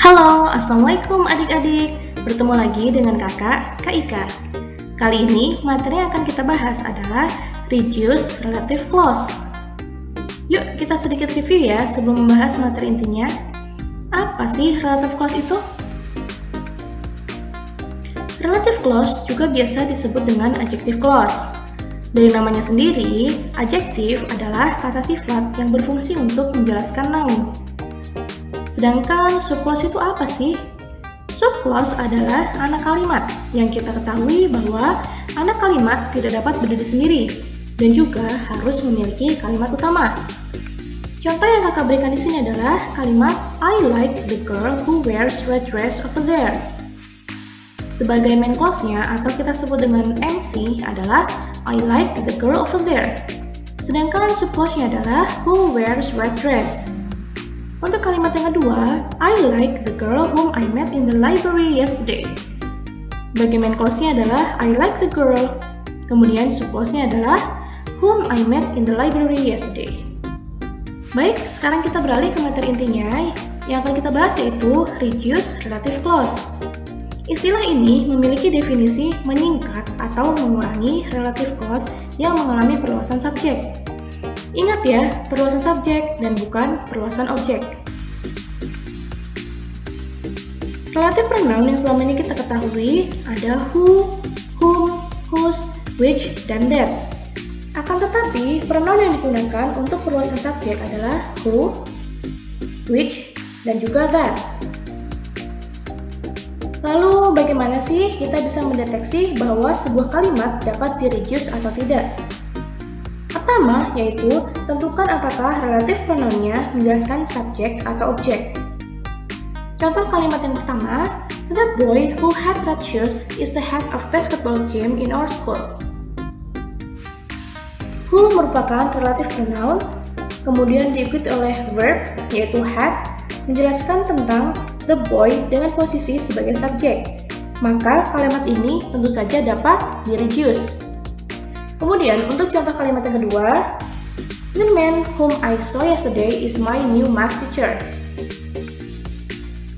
Halo, Assalamualaikum adik-adik. Bertemu lagi dengan kakak, Kak Ika. Kali ini, materi yang akan kita bahas adalah reduce relative clause. Yuk, kita sedikit review ya sebelum membahas materi intinya. Apa sih relative clause itu? Relative clause juga biasa disebut dengan adjective clause. Dari namanya sendiri, adjektif adalah kata sifat yang berfungsi untuk menjelaskan noun. Sedangkan subclause itu apa sih? Subclause adalah anak kalimat yang kita ketahui bahwa anak kalimat tidak dapat berdiri sendiri dan juga harus memiliki kalimat utama. Contoh yang kakak berikan di sini adalah kalimat I like the girl who wears red dress over there. Sebagai main clause-nya atau kita sebut dengan MC adalah I like the girl over there. Sedangkan subclause-nya adalah who wears red dress. Untuk kalimat yang kedua, I like the girl whom I met in the library yesterday. Sebagai main clause-nya adalah I like the girl. Kemudian subclause-nya adalah whom I met in the library yesterday. Baik, sekarang kita beralih ke materi intinya. Yang akan kita bahas yaitu reduce relative clause. Istilah ini memiliki definisi menyingkat atau mengurangi relative clause yang mengalami perluasan subjek. Ingat ya, perluasan subjek dan bukan perluasan objek. Relative pronoun yang selama ini kita ketahui ada who, whom, whose, which, dan that. Akan tetapi, pronoun yang digunakan untuk perluasan subjek adalah who, which, dan juga that. Lalu, bagaimana sih kita bisa mendeteksi bahwa sebuah kalimat dapat di-reduce atau tidak? Pertama, yaitu tentukan apakah relative pronoun-nya menjelaskan subjek atau objek. Contoh kalimat yang pertama, the boy who had red shoes is the head of basketball team in our school. Who merupakan relative pronoun, kemudian diikuti oleh verb, yaitu had, menjelaskan tentang the boy dengan posisi sebagai subjek. Maka kalimat ini tentu saja dapat di-reduce. Kemudian, untuk contoh kalimat yang kedua, the man whom I saw yesterday is my new math teacher.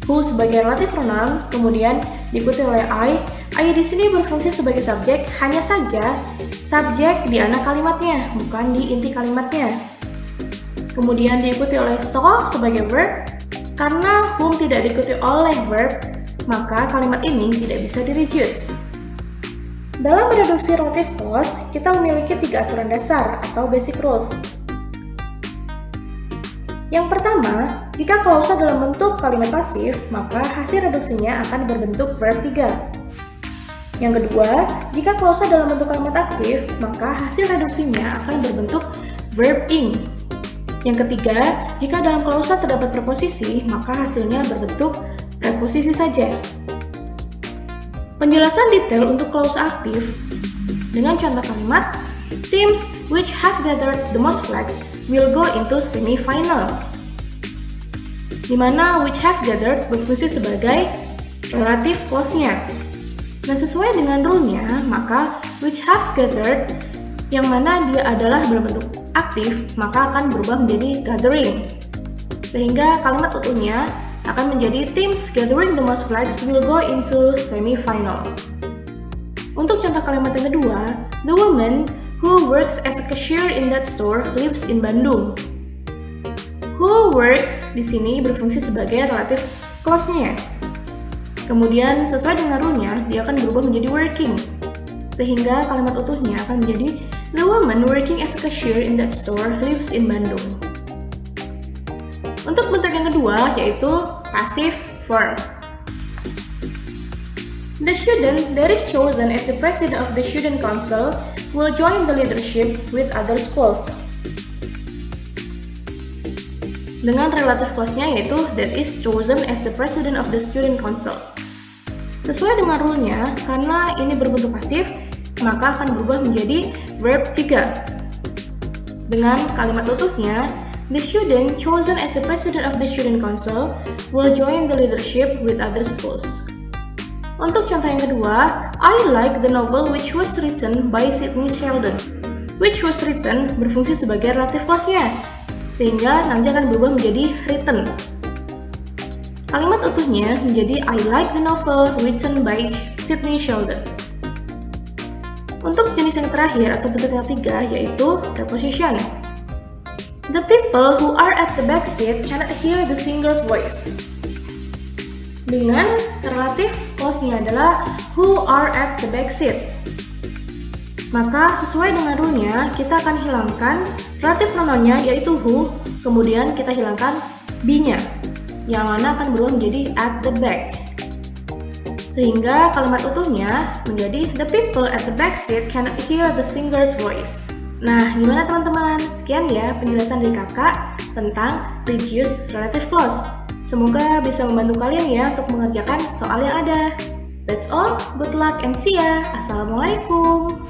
Who sebagai relative pronoun, kemudian diikuti oleh I di sini berfungsi sebagai subjek, hanya saja subjek di anak kalimatnya, bukan di inti kalimatnya. Kemudian diikuti oleh saw sebagai verb, karena whom tidak diikuti oleh verb, maka kalimat ini tidak bisa di-reduce. Dalam mereduksi relative clause, kita memiliki 3 aturan dasar atau basic rules. Yang pertama, jika klausa dalam bentuk kalimat pasif, maka hasil reduksinya akan berbentuk verb 3. Yang kedua, jika klausa dalam bentuk kalimat aktif, maka hasil reduksinya akan berbentuk verb ing. Yang ketiga, jika dalam klausa terdapat preposisi, maka hasilnya berbentuk preposisi saja. Penjelasan detail untuk klausa aktif dengan contoh kalimat teams which have gathered the most flags will go into semi-final, di mana which have gathered berfungsi sebagai relative clause-nya. Dan sesuai dengan rule-nya, maka which have gathered yang mana dia adalah berbentuk aktif, maka akan berubah menjadi gathering. Sehingga kalimat utuhnya akan menjadi teams gathering the most flags will go into semi-final. Untuk contoh kalimat yang kedua, the woman who works as a cashier in that store lives in Bandung. Who works di sini berfungsi sebagai relative clause-nya. Kemudian sesuai dengan rule-nya, dia akan berubah menjadi working. Sehingga kalimat utuhnya akan menjadi the woman working as a cashier in that store lives in Bandung. Untuk bentuk yang kedua, yaitu passive form. The student that is chosen as the president of the student council will join the leadership with other schools. Dengan relative clause-nya yaitu that is chosen as the president of the student council. Sesuai dengan rule-nya, karena ini berbentuk pasif, maka akan berubah menjadi verb 3. Dengan kalimat utuhnya, the student chosen as the president of the student council will join the leadership with other schools. Untuk contoh yang kedua, I like the novel which was written by Sidney Sheldon. Which was written berfungsi sebagai relative clause-nya, sehingga nanti akan berubah menjadi written. Kalimat utuhnya menjadi I like the novel written by Sidney Sheldon. Untuk jenis yang terakhir atau bentuk yang ketiga yaitu preposition. The people who are at the back seat cannot hear the singer's voice. Dengan relative clause-nya adalah who are at the back seat. Maka sesuai dengan rule-nya, kita akan hilangkan relative pronoun-nya yaitu who, kemudian kita hilangkan be-nya, yang mana akan berubah menjadi at the back. Sehingga kalimat utuhnya menjadi the people at the back seat cannot hear the singer's voice. Nah, gimana teman-teman? Sekian ya penjelasan dari kakak tentang reduced relative clause. Semoga bisa membantu kalian ya untuk mengerjakan soal yang ada. That's all, good luck and see ya. Assalamualaikum.